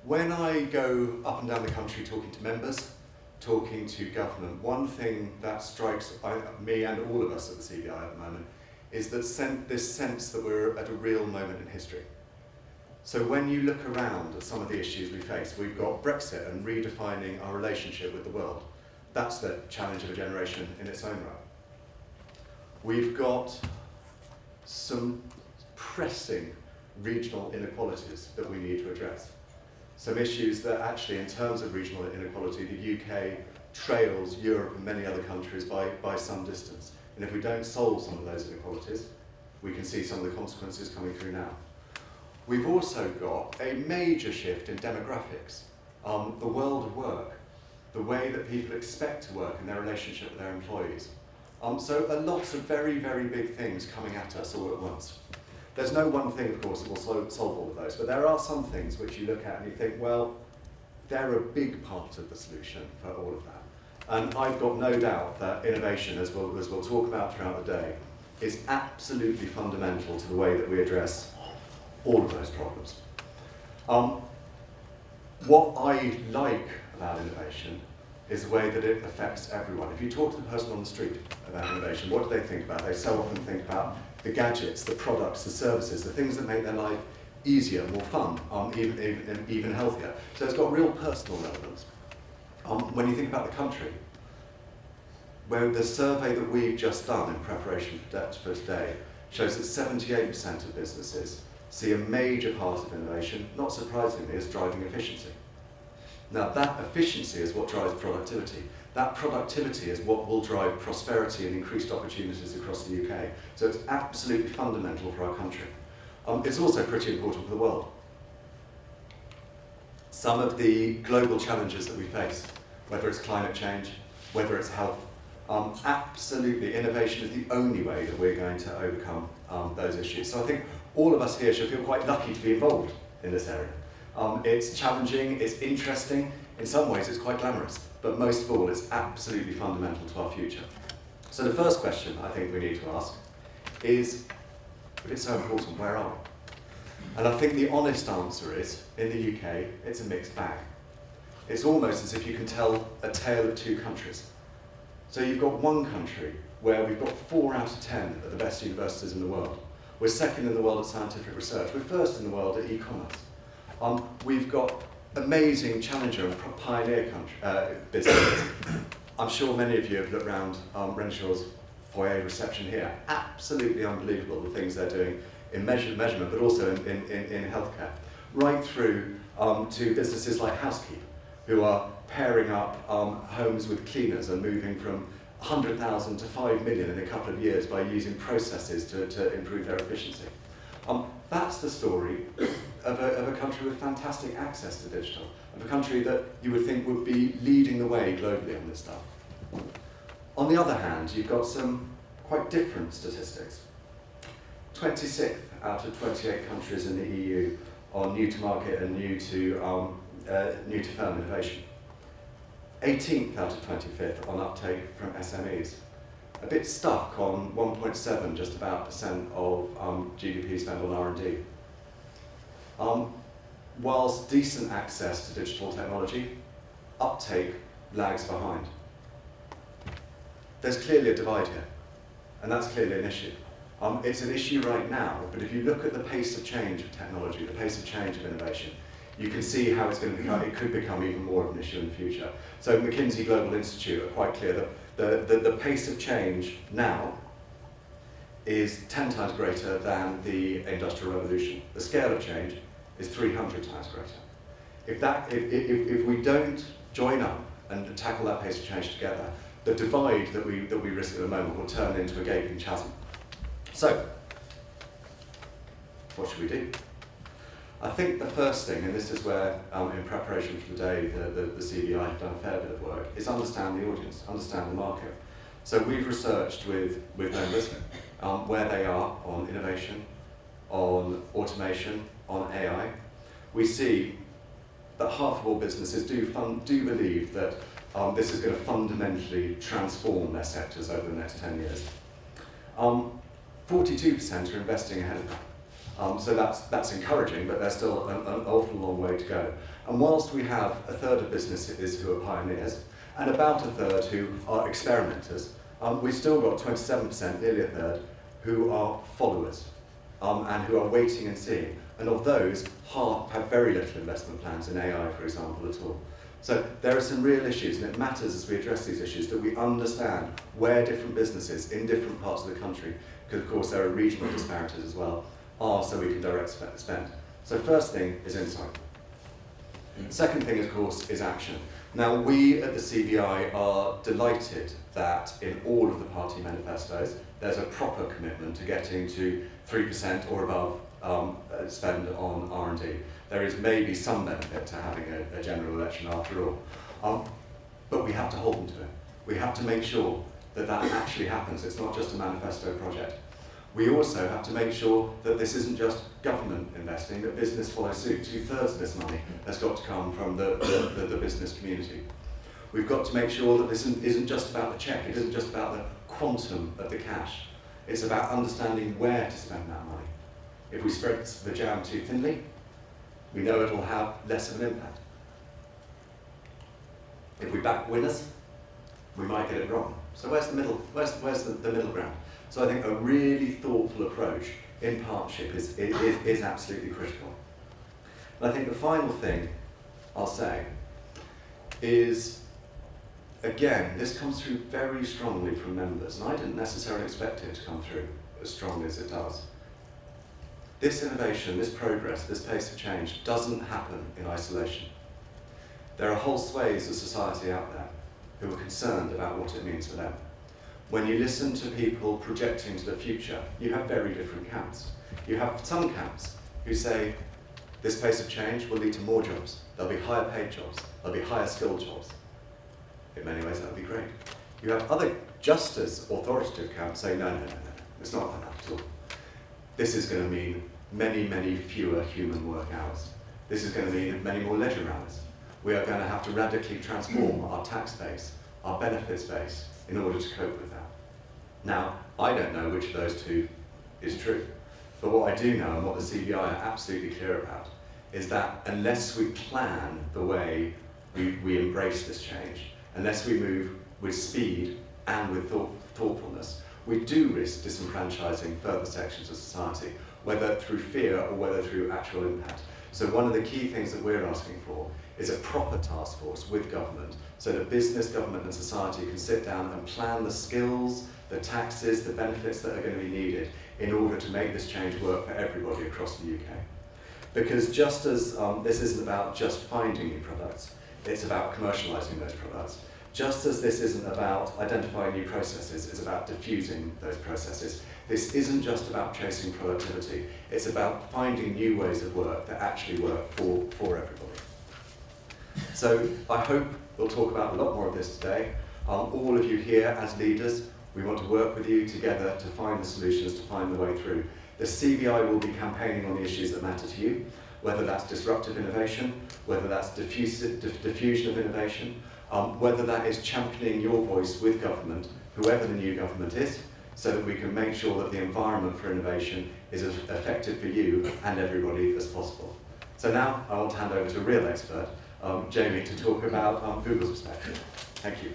When I go up and down the country talking to members, talking to government, one thing that strikes me and all of us at the CBI at the moment is that this sense that we're at a real moment in history. So when you look around at some of the issues we face, we've got Brexit and redefining our relationship with the world. That's the challenge of a generation in its own right. We've got some pressing regional inequalities that we need to address. Some issues that actually, in terms of regional inequality, the UK trails Europe and many other countries by some distance. And if we don't solve some of those inequalities, we can see some of the consequences coming through now. We've also got a major shift in demographics, the world of work, the way that people expect to work and their relationship with their employees. So a lot of very, very big things coming at us all at once. There's no one thing, of course, that will solve all of those, but there are some things which you look at and you think, well, they're a big part of the solution for all of that. And I've got no doubt that innovation, as we'll talk about throughout the day, is absolutely fundamental to the way that we address all of those problems. What I like about innovation is the way that it affects everyone. If you talk to the person on the street about innovation, what do they think about? They so often think about the gadgets, the products, the services, the things that make their life easier, more fun, even healthier. So it's got real personal relevance. When you think about the country, where the survey that we've just done in preparation for today shows that 78% of businesses see a major part of innovation, not surprisingly, as driving efficiency. Now that efficiency is what drives productivity. That productivity is what will drive prosperity and increased opportunities across the UK. So it's absolutely fundamental for our country. It's also pretty important for the world. Some of the global challenges that we face, whether it's climate change, whether it's health, absolutely innovation is the only way that we're going to overcome those issues. So I think all of us here should feel quite lucky to be involved in this area. It's challenging, it's interesting, in some ways it's quite glamorous, but most of all it's absolutely fundamental to our future. So the first question I think we need to ask is, if it's so important, where are we? And I think the honest answer is, in the UK, it's a mixed bag. It's almost as if you can tell a tale of two countries. So you've got one country where we've got 4 out of 10 of the best universities in the world. We're second in the world at scientific research. We're first in the world at e-commerce. We've got amazing challenger and pioneer businesses. I'm sure many of you have looked around Renshaw's foyer reception here. Absolutely unbelievable the things they're doing in measurement, but also in healthcare. Right through to businesses like Housekeep, who are pairing up homes with cleaners and moving from 100,000 to 5 million in a couple of years by using processes to improve their efficiency. That's the story of a country with fantastic access to digital, of a country that you would think would be leading the way globally on this stuff. On the other hand, you've got some quite different statistics. 26th out of 28 countries in the EU on new to market and new to firm innovation. 18th out of 25th on uptake from SMEs. A bit stuck on 1.7, just about, % of GDP spent on R&D. Whilst decent access to digital technology, uptake lags behind. There's clearly a divide here, and that's clearly an issue. It's an issue right now, but if you look at the pace of change of technology, the pace of change of innovation, you can see how it's going to become, it could become even more of an issue in the future. So McKinsey Global Institute are quite clear that the pace of change now is 10 times greater than the Industrial Revolution. The scale of change is 300 times greater. If we don't join up and tackle that pace of change together, the divide that we risk at the moment will turn into a gaping chasm. So, what should we do? I think the first thing, and this is where, in preparation for the day, the CBI have done a fair bit of work, is understand the audience, understand the market. So we've researched with members where they are on innovation, on automation, on AI. We see that half of all businesses do believe that this is going to fundamentally transform their sectors over the next 10 years. 42% are investing ahead of that. So that's encouraging, but there's still an awful long way to go. And whilst we have a third of businesses who are pioneers, and about a third who are experimenters, we've still got 27%, nearly a third, who are followers, and who are waiting and seeing. And of those, half have very little investment plans in AI, for example, at all. So there are some real issues, and it matters as we address these issues that we understand where different businesses in different parts of the country, because of course there are regional disparities as well, are, so we can direct spend. So first thing is insight. Second thing, of course, is action. Now, we at the CBI are delighted that in all of the party manifestos, there's a proper commitment to getting to 3% or above spend on R&D. There is maybe some benefit to having a general election after all. But we have to hold them to it. We have to make sure that that actually happens. It's not just a manifesto project. We also have to make sure that this isn't just government investing, that business follows suit. 2/3 of this money has got to come from the business community. We've got to make sure that this isn't just about the cheque, it isn't just about the quantum of the cash. It's about understanding where to spend that money. If we spread the jam too thinly, we know it'll have less of an impact. If we back winners, we might get it wrong. So where's the middle? Where's the middle ground? So I think a really thoughtful approach in partnership is absolutely critical. And I think the final thing I'll say is, again, this comes through very strongly from members, and I didn't necessarily expect it to come through as strongly as it does. This innovation, this progress, this pace of change doesn't happen in isolation. There are whole swathes of society out there who are concerned about what it means for them. When you listen to people projecting to the future, you have very different camps. You have some camps who say this pace of change will lead to more jobs. There'll be higher paid jobs. There'll be higher skilled jobs. In many ways, that would be great. You have other just as authoritative camps saying, no, it's not like that at all. This is going to mean many, many fewer human work hours. This is going to mean many more leisure hours. We are going to have to radically transform our tax base, our benefits base, in order to cope with that. Now, I don't know which of those two is true, but what I do know, and what the CBI are absolutely clear about, is that unless we plan the way we embrace this change, unless we move with speed and with thoughtfulness, we do risk disenfranchising further sections of society, whether through fear or whether through actual impact. So one of the key things that we're asking for is a proper task force with government, so that business, government and society can sit down and plan the skills, the taxes, the benefits that are going to be needed in order to make this change work for everybody across the UK. Because just as this isn't about just finding new products, it's about commercialising those products. Just as this isn't about identifying new processes, it's about diffusing those processes. This isn't just about chasing productivity, it's about finding new ways of work that actually work for everybody. So I hope we'll talk about a lot more of this today. All of you here as leaders, we want to work with you together to find the solutions, to find the way through. The CBI will be campaigning on the issues that matter to you, whether that's disruptive innovation, whether that's diffusion of innovation, whether that is championing your voice with government, whoever the new government is, so that we can make sure that the environment for innovation is as effective for you and everybody as possible. So now I want to hand over to a real expert, Jamie, to talk about Google's perspective. Thank you.